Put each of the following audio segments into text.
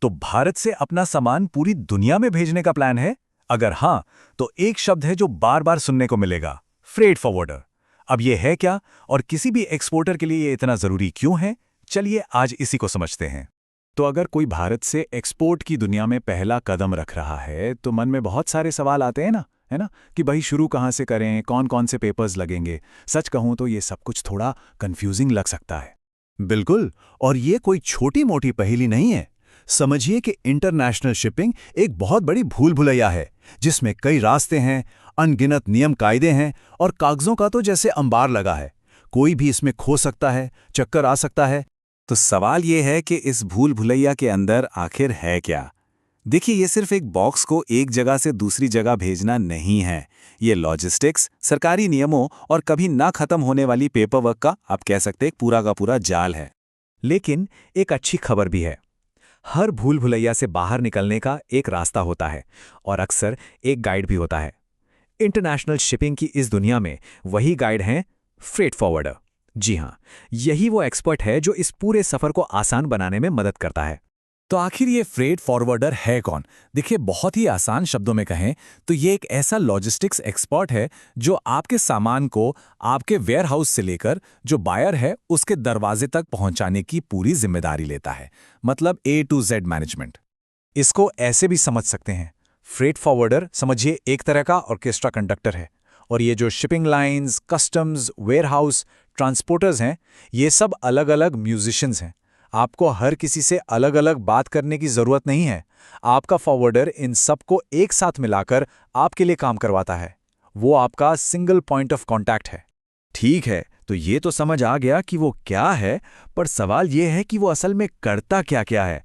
तो भारत से अपना सामान पूरी दुनिया में भेजने का प्लान है? अगर हाँ, तो एक शब्द है जो बार बार सुनने को मिलेगा, फ्रेट फॉरवर्डर। अब ये है क्या, और किसी भी एक्सपोर्टर के लिए ये इतना जरूरी क्यों है? चलिए आज इसी को समझते हैं। तो अगर कोई भारत से एक्सपोर्ट की दुनिया में पहला कदम रख रहा है तो मन में बहुत सारे सवाल आते हैं ना, है ना, कि भाई शुरू कहाँ से करें, कौन कौन से पेपर्स लगेंगे। सच कहूँ तो ये सब कुछ थोड़ा कंफ्यूजिंग लग सकता है। बिल्कुल। और ये कोई छोटी मोटी पहेली नहीं है। समझिए कि इंटरनेशनल शिपिंग एक बहुत बड़ी भूल भुलैया है, जिसमें कई रास्ते हैं, अनगिनत नियम कायदे हैं और कागजों का तो जैसे अंबार लगा है। कोई भी इसमें खो सकता है, चक्कर आ सकता है। तो सवाल ये है कि इस भूल भुलैया के अंदर आखिर है क्या? देखिए, ये सिर्फ एक बॉक्स को एक जगह से दूसरी जगह भेजना नहीं है। ये लॉजिस्टिक्स, सरकारी नियमों और कभी ना खत्म होने वाली पेपरवर्क का, आप कह सकते हैं, एक पूरा का पूरा जाल है। लेकिन एक अच्छी खबर भी है। हर भूल भुलैया से बाहर निकलने का एक रास्ता होता है, और अक्सर एक गाइड भी होता है। इंटरनेशनल शिपिंग की इस दुनिया में वही गाइड हैं फ्रेट फॉरवर्डर। जी हां, यही वो एक्सपर्ट है जो इस पूरे सफर को आसान बनाने में मदद करता है। तो आखिर ये फ्रेट फॉरवर्डर है कौन? देखिए, बहुत ही आसान शब्दों में कहें तो ये एक ऐसा लॉजिस्टिक्स एक्सपर्ट है जो आपके सामान को आपके वेयरहाउस से लेकर जो बायर है उसके दरवाजे तक पहुंचाने की पूरी जिम्मेदारी लेता है। मतलब A to Z मैनेजमेंट। इसको ऐसे भी समझ सकते हैं, फ्रेट फॉरवर्डर समझिए एक तरह का ऑर्केस्ट्रा कंडक्टर है, और ये जो shipping lines, customs, warehouse, transporters हैं, ये सब अलग अलग म्यूजिशियंस हैं। आपको हर किसी से अलग अलग बात करने की जरूरत नहीं है। आपका फॉरवर्डर इन सबको एक साथ मिलाकर आपके लिए काम करवाता है। वो आपका सिंगल पॉइंट ऑफ कांटेक्ट है। ठीक है, तो ये तो समझ आ गया कि वो क्या है, पर सवाल ये है कि वो असल में करता क्या क्या है।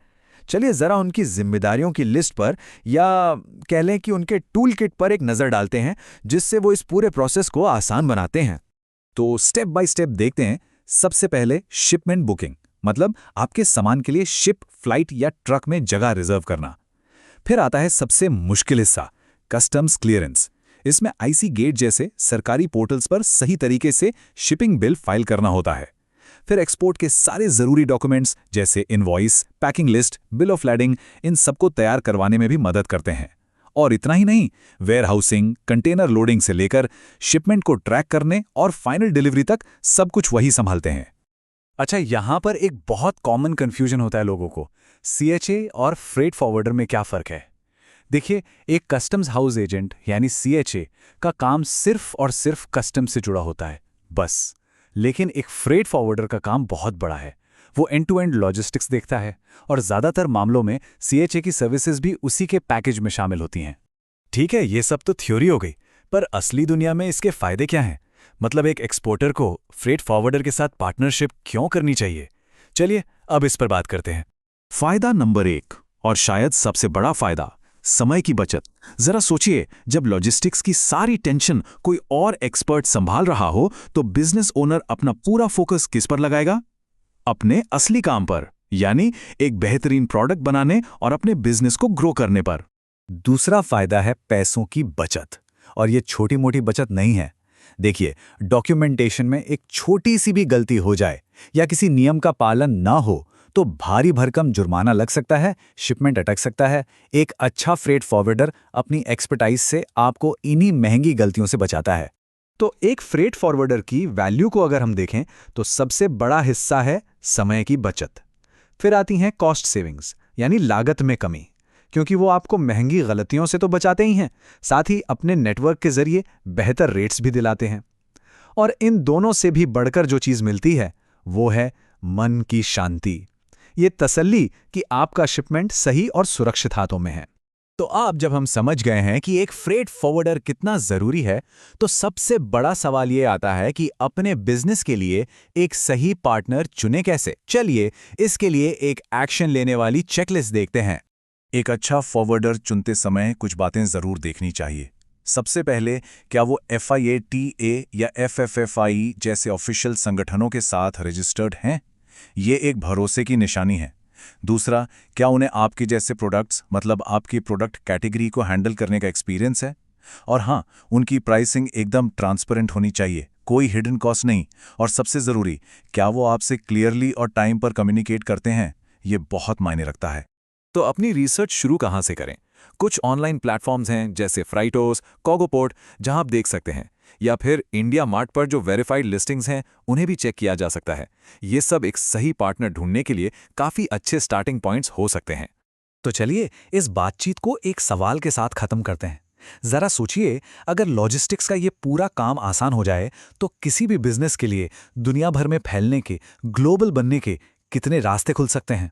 चलिए जरा उनकी जिम्मेदारियों की लिस्ट पर, या कह लें कि उनके टूल किट पर एक नज़र डालते हैं, जिससे वो इस पूरे प्रोसेस को आसान बनाते हैं। तो स्टेप बाय स्टेप देखते हैं। सबसे पहले शिपमेंट बुकिंग, मतलब आपके सामान के लिए शिप, फ्लाइट या ट्रक में जगह रिजर्व करना। फिर आता है सबसे मुश्किल हिस्सा, कस्टम्स क्लियरेंस। इसमें आईसी गेट जैसे सरकारी पोर्टल्स पर सही तरीके से शिपिंग बिल फाइल करना होता है। फिर एक्सपोर्ट के सारे जरूरी डॉक्यूमेंट्स जैसे invoice, packing list, bill of lading, इन सबको तैयार करवाने में भी मदद करते हैं। और इतना ही नहीं, वेयरहाउसिंग, कंटेनर लोडिंग से लेकर शिपमेंट को ट्रैक करने और फाइनल डिलीवरी तक सब कुछ वही संभालते हैं। अच्छा, यहां पर एक बहुत कॉमन कंफ्यूजन होता है लोगों को, सीएचए और फ्रेट फॉरवर्डर में क्या फर्क है? देखिए, एक कस्टम्स हाउस एजेंट यानी सीएचए का काम सिर्फ और सिर्फ कस्टम से जुड़ा होता है, बस। लेकिन एक फ्रेट फॉरवर्डर का काम बहुत बड़ा है। वो एंड टू एंड लॉजिस्टिक्स देखता है, और ज्यादातर मामलों में सीएचए की सर्विसेज भी उसी के पैकेज में शामिल होती हैं। ठीक है, ये सब तो थ्योरी हो गई, पर असली दुनिया में इसके फायदे क्या हैं? मतलब एक एक्सपोर्टर को फ्रेट फॉरवर्डर के साथ पार्टनरशिप क्यों करनी चाहिए? चलिए अब इस पर बात करते हैं। फायदा नंबर 1, और शायद सबसे बड़ा फायदा, समय की बचत। जरा सोचिए, जब लॉजिस्टिक्स की सारी टेंशन कोई और एक्सपर्ट संभाल रहा हो, तो बिजनेस ओनर अपना पूरा फोकस किस पर लगाएगा? अपने असली काम पर, यानी एक बेहतरीन प्रोडक्ट बनाने और अपने बिजनेस को ग्रो करने पर। दूसरा फायदा है पैसों की बचत, और ये छोटी मोटी बचत नहीं है। देखिए, डॉक्यूमेंटेशन में एक छोटी सी भी गलती हो जाए या किसी नियम का पालन ना हो तो भारी भरकम जुर्माना लग सकता है, शिपमेंट अटक सकता है। एक अच्छा फ्रेट फॉरवर्डर अपनी एक्सपर्टाइज से आपको इन्हीं महंगी गलतियों से बचाता है। तो एक फ्रेट फॉरवर्डर की वैल्यू को अगर हम देखें तो सबसे बड़ा हिस्सा है समय की बचत। फिर आती हैं कॉस्ट सेविंग्स, यानी लागत में कमी, क्योंकि वो आपको महंगी गलतियों से तो बचाते ही हैं, साथ ही अपने नेटवर्क के जरिए बेहतर रेट्स भी दिलाते हैं। और इन दोनों से भी बढ़कर जो चीज मिलती है वो है मन की शांति। ये तसल्ली कि आपका शिपमेंट सही और सुरक्षित हाथों में है। तो अब जब हम समझ गए हैं कि एक फ्रेट फॉरवर्डर कितना जरूरी है, तो सबसे बड़ा सवाल ये आता है कि अपने बिजनेस के लिए एक सही पार्टनर चुने कैसे। चलिए इसके लिए एक एक्शन लेने वाली चेकलिस्ट देखते हैं। एक अच्छा फॉरवर्डर चुनते समय कुछ बातें जरूर देखनी चाहिए। सबसे पहले, क्या वो FIATA या FFFI जैसे ऑफिशियल संगठनों के साथ रजिस्टर्ड हैं? ये एक भरोसे की निशानी है। दूसरा, क्या उन्हें आपके जैसे प्रोडक्ट्स, मतलब आपकी प्रोडक्ट कैटेगरी को हैंडल करने का एक्सपीरियंस है? और हाँ, उनकी प्राइसिंग एकदम ट्रांसपेरेंट होनी चाहिए, कोई हिडन कॉस्ट नहीं। और सबसे ज़रूरी, क्या वो आपसे क्लियरली और टाइम पर कम्युनिकेट करते हैं? ये बहुत मायने रखता है। तो अपनी रिसर्च शुरू कहाँ से करें? कुछ ऑनलाइन प्लेटफॉर्म्स हैं जैसे फ्राइटोस, कॉगोपोर्ट, जहां आप देख सकते हैं, या फिर इंडिया मार्ट पर जो वेरीफाइड लिस्टिंग्स हैं उन्हें भी चेक किया जा सकता है। ये सब एक सही पार्टनर ढूंढने के लिए काफ़ी अच्छे स्टार्टिंग पॉइंट्स हो सकते हैं। तो चलिए इस बातचीत को एक सवाल के साथ खत्म करते हैं। जरा सोचिए, अगर लॉजिस्टिक्स का ये पूरा काम आसान हो जाए तो किसी भी बिजनेस के लिए दुनिया भर में फैलने के, ग्लोबल बनने के कितने रास्ते खुल सकते हैं।